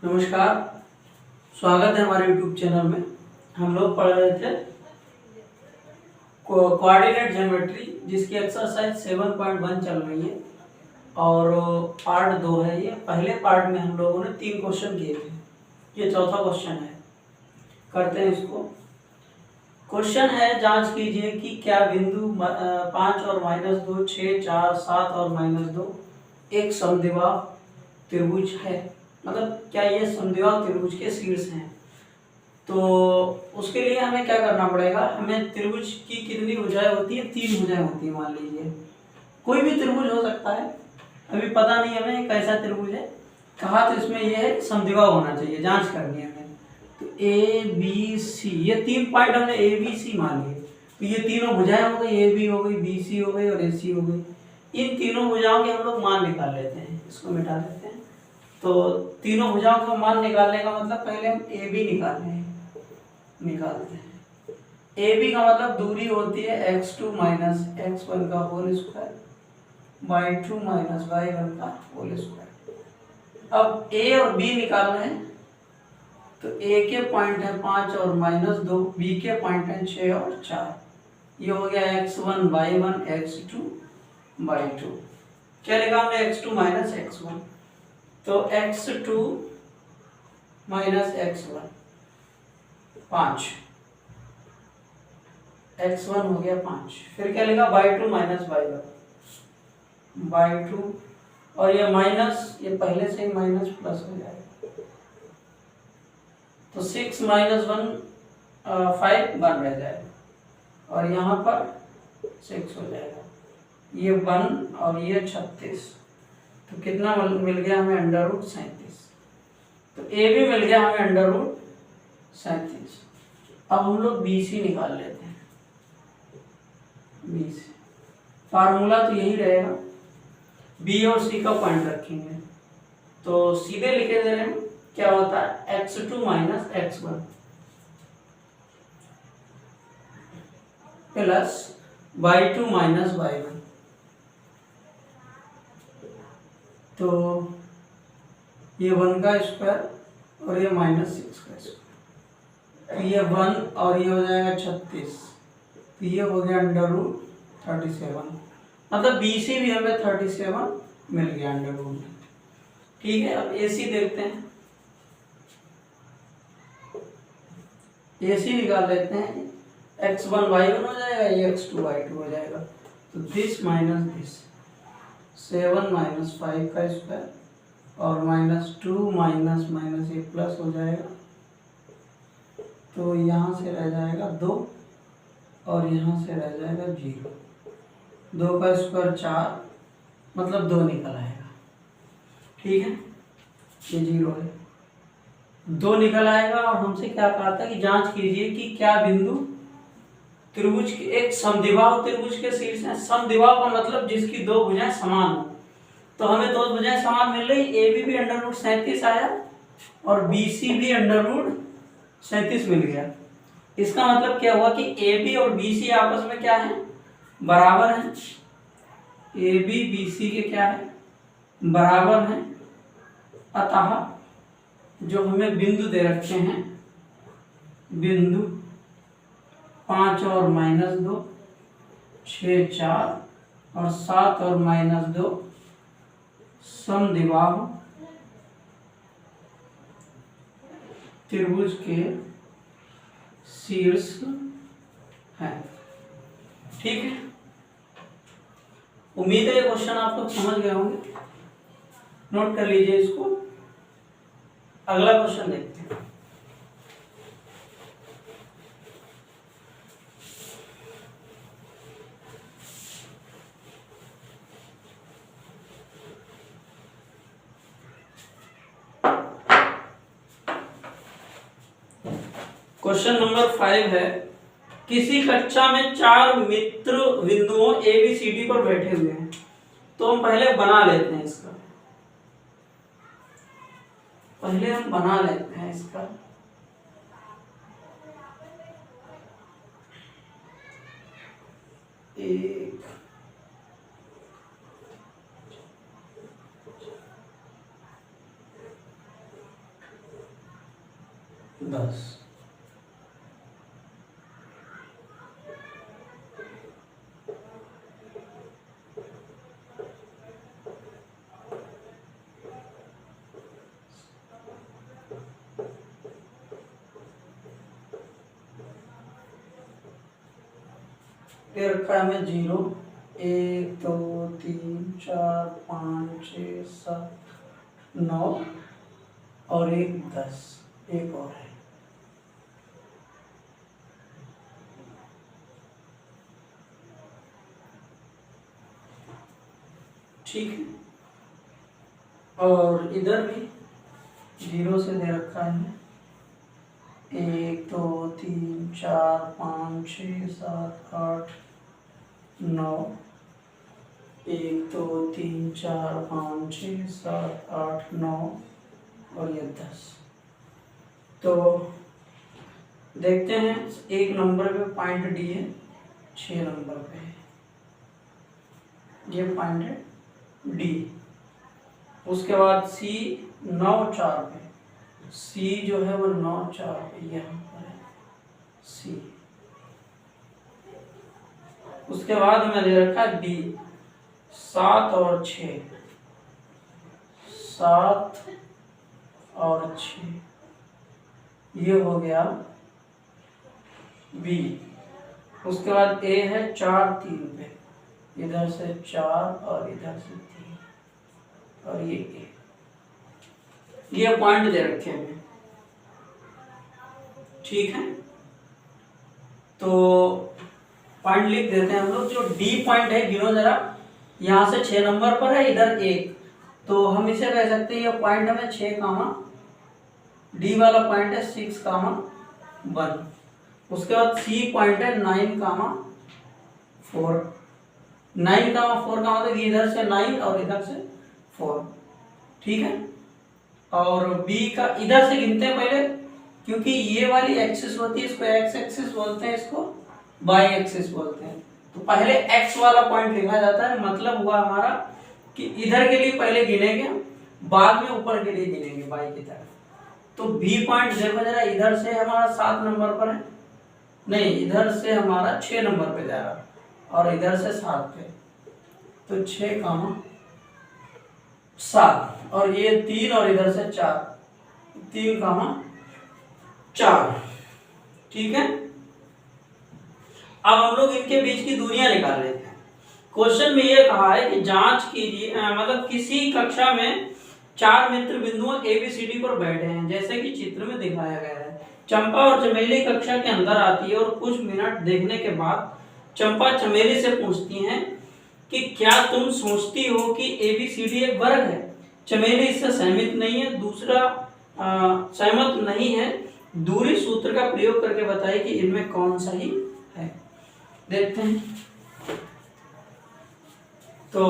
नमस्कार, स्वागत है हमारे YouTube चैनल में। हम लोग पढ़ रहे थे कोऑर्डिनेट ज्योमेट्री, जिसकी एक्सरसाइज 7.1 चल रही है और पार्ट 2 है। ये पहले पार्ट में हम लोगों ने 3 क्वेश्चन किए थे, ये चौथा क्वेश्चन है। करते हैं इसको। क्वेश्चन है, जांच कीजिए कि क्या बिंदु 5 और -2, 6, 4, 7 और -2 एक समद्विबाहु त्रिभुज है। मतलब क्या ये समद्विबाहु त्रिभुज के शीर्ष हैं। तो उसके लिए हमें क्या करना पड़ेगा, हमें त्रिभुज की कितनी भुजाएं होती है, 3 भुजाएं होती है। मान लीजिए कोई भी त्रिभुज हो सकता है, अभी पता नहीं हमें कैसा त्रिभुज है। कहा तो इसमें यह है समद्विबाहु होना चाहिए, जांच करनी है हमें। तो ए बी सी, ये 3 पॉइंट हमने ए बी सी मान लिए। तो ये तीनों भुजाएं हो गई, ए बी हो गई, बी सी हो गई और ए सी हो गई। इन तीनों भुजाओं के हम लोग मान निकाल लेते हैं, इसको मिटा देते हैं। तो तीनों भुजाओं का मान निकालने का मतलब पहले हम ए बी निकालते हैं। ए बी का मतलब दूरी होती है x2 माइनस x1 का whole square by 2 minus y1 का होल स्क्वायर। अब ए और बी निकालना है, तो ए के पॉइंट है 5 और -2, बी के पॉइंट है 6 और 4। ये हो गया x1 बाई 1, x2 बाई 2। क्या लिखा हमने, x2 माइनस x1। तो x2 माइनस x1 5, x1 हो गया 5। फिर क्या लिखा, बाई 2 माइनस बाई 2, और ये माइनस, ये पहले से ही माइनस प्लस हो जाएगा। तो 6 माइनस 1 5 1 रह जाएगा और यहाँ पर 6 हो जाएगा। ये 1 और ये 36, तो कितना मिल गया हमें, √37। तो ए भी मिल गया हमें √37। अब हम लोग बी सी निकाल लेते हैं। बी सी फार्मूला तो यही रहेगा, बी और सी का पॉइंट रखेंगे। तो सीधे लिखे दे रहे हैं, क्या होता है x2 minus x1 plus y2 minus y1। तो ये 1 का स्क्वायर और ये -6 का स्क्वायर, तो ये 1 और ये हो जाएगा 36। तो ये हो गया √37। मतलब बी सी भी हमें 37 मिल गया √। ठीक है, अब ए सी देखते हैं। ए सी निकाल लेते हैं। x1 y1 हो जाएगा, ये x2 y2 हो जाएगा। तो दिस माइनस दिस, 7 माइनस 5 का स्क्वायर और -2 माइनस माइनस ये प्लस हो जाएगा। तो यहाँ से रह जाएगा 2 और यहाँ से रह जाएगा 0। 2 का स्क्वायर 4, मतलब 2 निकल आएगा। ठीक है, ये 0 है, 2 निकल आएगा। और हमसे क्या कहा था कि जांच कीजिए कि क्या बिंदु त्रिभुज के एक समद्विबाहु त्रिभुज के शीर्ष है। समद्विबाहु का मतलब जिसकी 2 भुजाएं समान हो। तो हमें 2 भुजाएं समान मिल रही, ए बी भी √37 आया और बी सी भी √37 मिल गया। इसका मतलब क्या हुआ कि ए बी और बी सी आपस में क्या है, बराबर हैं। ए बी बी सी के क्या है, बराबर हैं। अतः जो हमें बिंदु दे रखे हैं, बिंदु 5 और -2, 6 4 और 7 और -2 समद्विबाहु त्रिभुज के शीर्ष है। ठीक है, उम्मीद है ये क्वेश्चन आप लोग समझ गए होंगे। नोट कर लीजिए इसको। अगला क्वेश्चन देखते हैं। क्वेश्चन नंबर 5 है, किसी कक्षा में 4 मित्र बिंदुओं ए बी सी डी पर बैठे हुए हैं। तो हम पहले बना लेते हैं इसका, एक 10। ये रखा है हमें 0, 1 2 3 4 5 6 7 9 और एक 10, एक और है। ठीक है, और इधर भी 0 से दे रखा है 1 2 3 4 5 6 7 8 9, 1 2 3 4 5 6 7 8 9 और ये 10। तो देखते हैं, एक नंबर पे पॉइंट डी है, 6 नंबर पे है, ये पॉइंट है डी। उसके बाद सी 9 4 पे, सी जो है वो 9 4 पे यहाँ पर है सी। उसके बाद में दे रखा है डी 7 और 6, 7 और 6, ये हो गया बी। उसके बाद ए है 4 3 पे, इधर से 4 और इधर से 3 और ये ए। ये पॉइंट दे रखे हैं, ठीक है। तो पॉइंट लिख देते हैं हम लोग। जो डी पॉइंट है, गिनो जरा, यहाँ से 6 नंबर पर है, इधर 1, तो हम इसे कह सकते हैं ये पॉइंट हमें 6 कामा, डी वाला पॉइंट है 6 कामा 1। उसके बाद सी पॉइंट है 9 कामा 4, 9 कामा 4 का मतलब इधर से 9 और इधर से 4, ठीक है। और बी का इधर से गिनते हैं पहले, क्योंकि ये वाली एक्सिस होती है, इसको एक्स एक्सिस बोलते हैं, इसको वाई एक्सिस बोलते हैं। तो पहले एक्स वाला पॉइंट लिखा जाता है, मतलब हुआ हमारा कि इधर के लिए पहले गिनेंगे, बाद में ऊपर के लिए गिनेंगे वाई की तरफ। तो बी पॉइंट देखो जरा, इधर से हमारा 7 नंबर पर है, नहीं इधर से हमारा 6 नंबर पे जा रहा है और इधर से 7 पे, तो 6 कामा 7 और ये 3 और इधर से 4, 3 कामा 4, ठीक है। अब हम लोग इनके बीच की दूरियां निकाल लेते हैं। क्वेश्चन में ये कहा है कि जांच कीजिए, मतलब किसी कक्षा में 4 मित्र बिंदुओं ABCD पर बैठे हैं, जैसे कि चित्र में दिखाया गया है। चंपा और चमेली कक्षा के अंदर आती है और कुछ मिनट देखने के बाद चंपा चमेली से पूछती हैं कि क्या तुम सोचती हो कि ABCD एक वर्ग है। चमेली इससे सहमत नहीं है, सहमत नहीं है। दूरी सूत्र का प्रयोग करके बताइए कि इनमें कौन सही है। देखते हैं। तो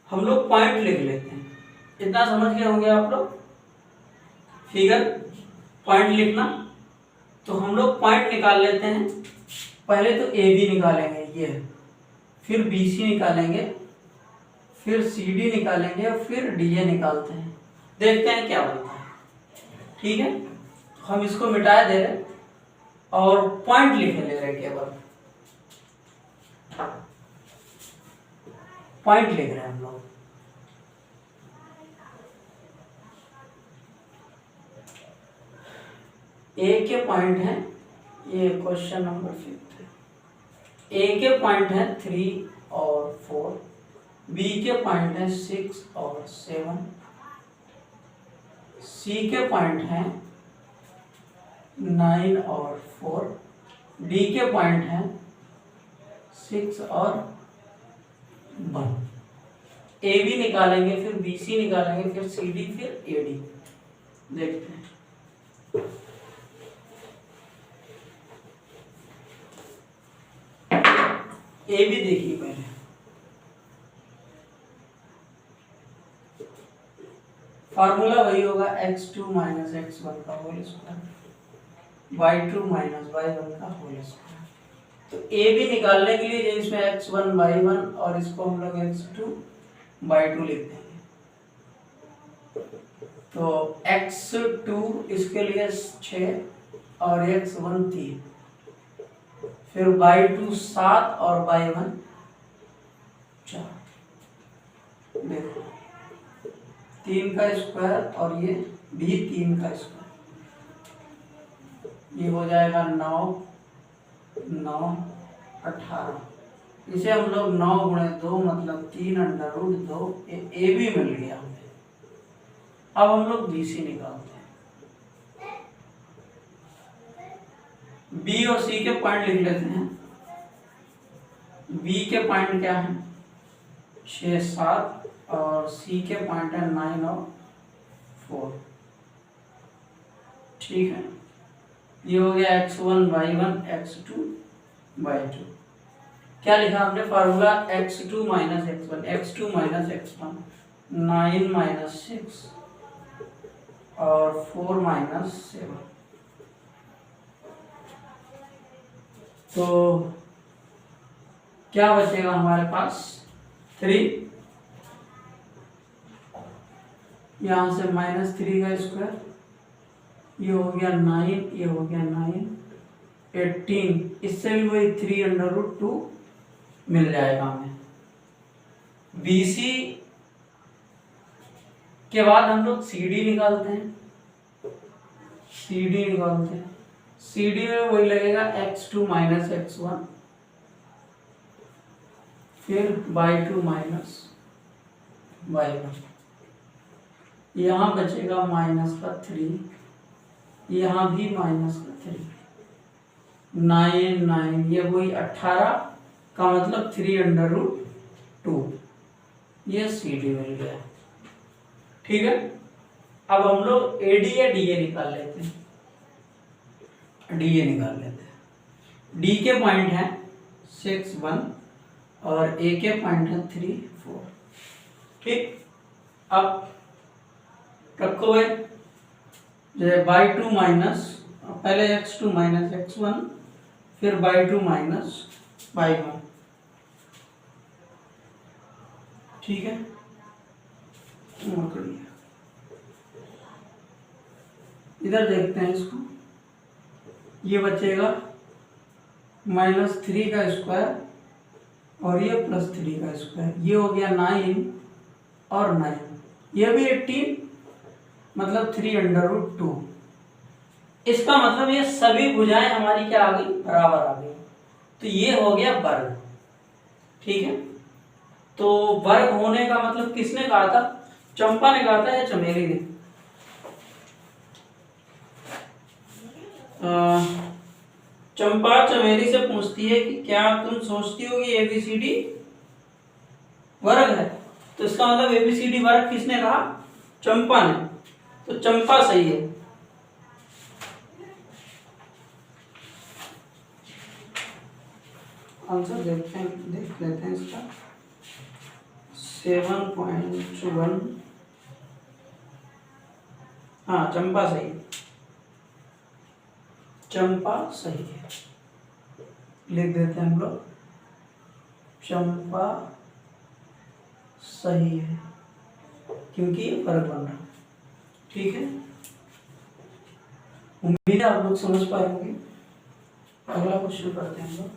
हम लोग पॉइंट लिख लेते हैं, इतना समझ गए होंगे आप लोग, फिगर पॉइंट लिखना। तो हम लोग पॉइंट निकाल लेते हैं। पहले तो ए बी निकालेंगे, ये, फिर बी सी निकालेंगे, फिर सी डी निकालेंगे और फिर डी ए निकालते हैं। देखते हैं क्या बनता है, ठीक है। हम इसको मिटा दे रहे और पॉइंट लिखे ले रहे, केवल पॉइंट लिख रहे हैं हम लोग। ए के पॉइंट है, ये क्वेश्चन नंबर 5। ए के पॉइंट है 3 और 4, बी के पॉइंट है 6 और 7, सी के पॉइंट है 9 और 4, डी के पॉइंट है 6 और 1। ए बी निकालेंगे, फिर बी सी निकालेंगे, फिर सी डी, फिर ए डी। देखते हैं। ए बी देखिए पहले, फार्मूला वही होगा x2 माइनस x1 का whole square, y2 minus y1 का होल स्क्वायर। तो ए बी निकालने के लिए इसमें x1 y1 और इसको हम लोग x2 y2 लिख देंगे। तो x2 इसके लिए 6 और x1 3, फिर y2 7 और y1 4। देखो 3 का स्क्वायर और ये भी 3 का स्क्वायर, ये हो जाएगा 9 9 18। इसे हम लोग 9 गुणे 2 मतलब 3 अंडर रूट 2 ए भी मिल गया हमें। अब हम लोग BC निकालते हैं। B और C के पॉइंट लिख लेते हैं। B के पॉइंट क्या है 6 7 और C के पॉइंट है 9 और 4। ठीक है, ये हो गया x1 y1 x2 y2। क्या लिखा हमने formula x2 minus x1, x2 minus x1 9 minus 6 और 4 माइनस 7। तो क्या बचेगा हमारे पास 3, यहां से -3 का स्क्वायर, ये हो गया 9, ये हो गया 9 18, इससे भी वही 3 अंडर रूट 2 मिल जाएगा हमें। BC के बाद हम लोग CD निकालते हैं। CD निकालते हैं, CD में वही लगेगा x2 माइनस x1, फिर y2 माइनस y1, यहाँ बचेगा माइनस का 3, यहाँ भी माइनस का 3, 9 9, ये वही 18 का मतलब 3 अंडर रूट 2, ये CD मिल गया। ठीक है, अब हम लोग AD या DA निकाल लेते हैं। DA निकाल लेते हैं। D के पॉइंट है 6 1 और A के पॉइंट है 3 4। ठीक, अब रखो है y2 माइनस, पहले x2 माइनस x1, फिर y2 माइनस y1। ठीक है, इधर देखते हैं इसको, ये बचेगा -3 का स्क्वायर और ये +3 का स्क्वायर, ये हो गया 9 और 9, ये भी 18 मतलब 3 अंडर रूट 2। इसका मतलब ये सभी भुजाएं हमारी क्या आ गई, बराबर आ गई। तो ये हो गया वर्ग। ठीक है, तो वर्ग होने का मतलब किसने कहा था, चंपा ने कहा था या चमेली ने? चंपा चमेली से पूछती है कि क्या तुम सोचती हो कि ABCD वर्ग है? तो इसका मतलब ABCD वर्ग किसने कहा, चंपा ने। तो चंपा सही है। आंसर देख लेते हैं इसका 7.1। हाँ, चंपा सही, चंपा सही है। लिख देते हैं हम लोग, चंपा सही है क्योंकि ये फर्क बन रहा है। ठीक है, उम्मीद है आप लोग समझ पाए होंगे। अगला क्वेश्चन करते हैं हम लोग।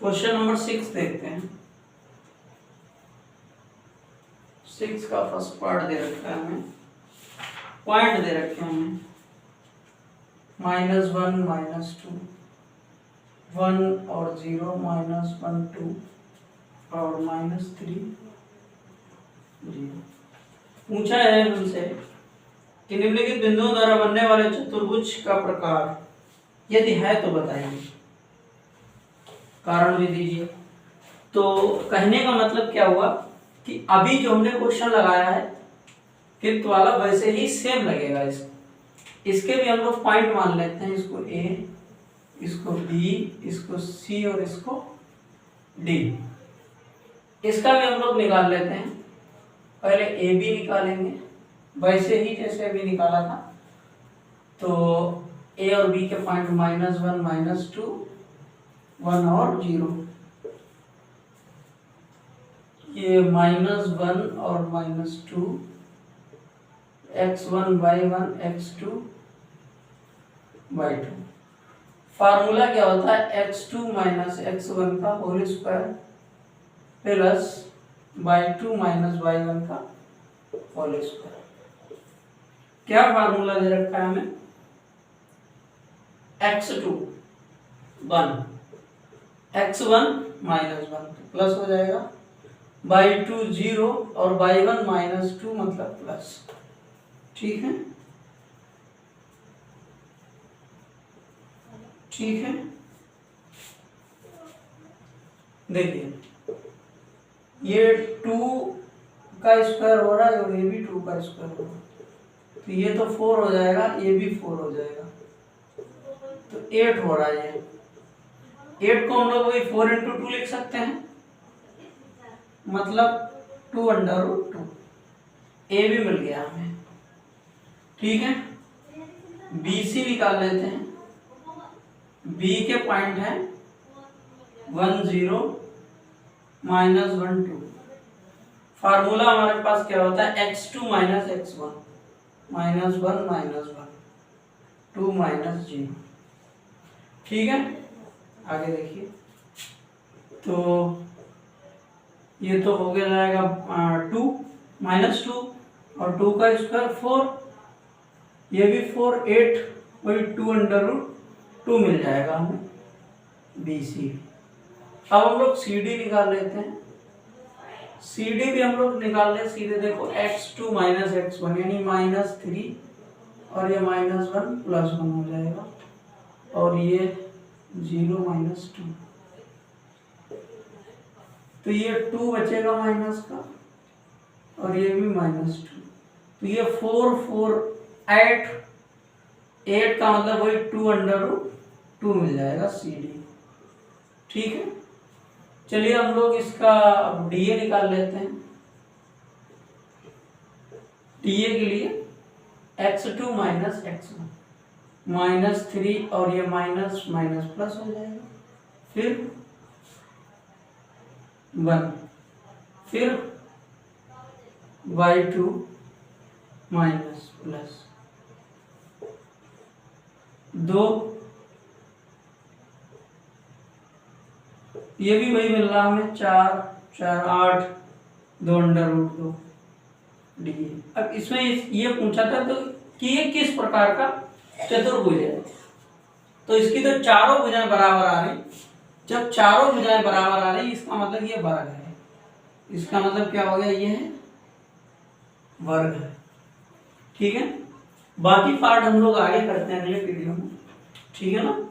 क्वेश्चन नंबर 6 देखते हैं। 6 का फर्स्ट पार्ट दे रखा है हमें, पॉइंट दे रखे हैं हमें -1 -2 1 और 0 -1 2 और -3 0। पूछा है हमसे कि निम्नलिखित बिंदुओं द्वारा बनने वाले चतुर्भुज का प्रकार यदि है तो बताइए, कारण भी दीजिए। तो कहने का मतलब क्या हुआ कि अभी जो हमने क्वेश्चन लगाया है फिफ्थ वाला वैसे ही सेम लगेगा इसके भी हम लोग पॉइंट मान लेते हैं, इसको A, इसको B, इसको C और इसको D। इसका भी हम लोग निकाल लेते हैं। पहले ए बी निकालेंगे वैसे ही जैसे अभी निकाला था। तो ए और बी के पॉइंट -1 -2 1 और 0, ये -1 और -2 x1 y1 x2 y2। Formula क्या होता है x2 - x1 का whole square plus y2 - y1 का होल स्क्वायर। क्या फार्मूला दे रखा है हमें, x2 1 x1 -1 प्लस हो जाएगा, y2 0 और y1 -2 मतलब प्लस। ठीक है, ठीक है। देखिए ये 2 का स्क्वायर हो रहा है और ये भी 2 का स्क्वायर हो रहा है, तो ये तो 4 हो जाएगा, ये भी 4 हो जाएगा, तो 8 हो रहा है। ये 8 को हम लोग वही 4 × 2 लिख सकते हैं, मतलब 2√2। ए भी मिल गया हमें। ठीक है, बी सी निकाल लेते हैं। बी के पॉइंट है 1 0 -1 2। फार्मूला हमारे पास क्या होता है x2 - x1 -1 -1 2 -0। ठीक है, आगे देखिए। तो ये तो हो गया जाएगा 2 -2 और 2 का स्क्वायर 4, ये भी 4 8 वही 2√2 मिल जाएगा हमें बी सी। अब हम लोग सी डी निकाल लेते हैं। सी डी भी हम लोग निकाल ले सीधे, देखो x2 - x1 यानी -3 और ये -1 +1 हो जाएगा, और ये 0 -2, तो ये 2 बचेगा माइनस का और ये भी -2, तो ये 4 4 8 का मतलब वही 2√2 मिल जाएगा सी डी। ठीक है, चलिए हम लोग इसका डीए निकाल लेते हैं। डीए के लिए x2 - x1 -3 और ये माइनस माइनस प्लस हो जाएगा, फिर 1, फिर y2 माइनस प्लस 2, ये भी वही मिल रहा हमें 4 4 8 2√2 डी। अब इसमें ये पूछा था तो कि ये किस प्रकार का चतुर्भुज है, तो इसकी तो चारों भुजाएं बराबर आ रही। जब चारों भुजाएं बराबर आ रही इसका मतलब ये वर्ग है, इसका मतलब क्या हो गया, ये है वर्ग है। ठीक है, बाकी पार्ट हम लोग आगे करते हैं अगले वीडियो में। ठीक है ना।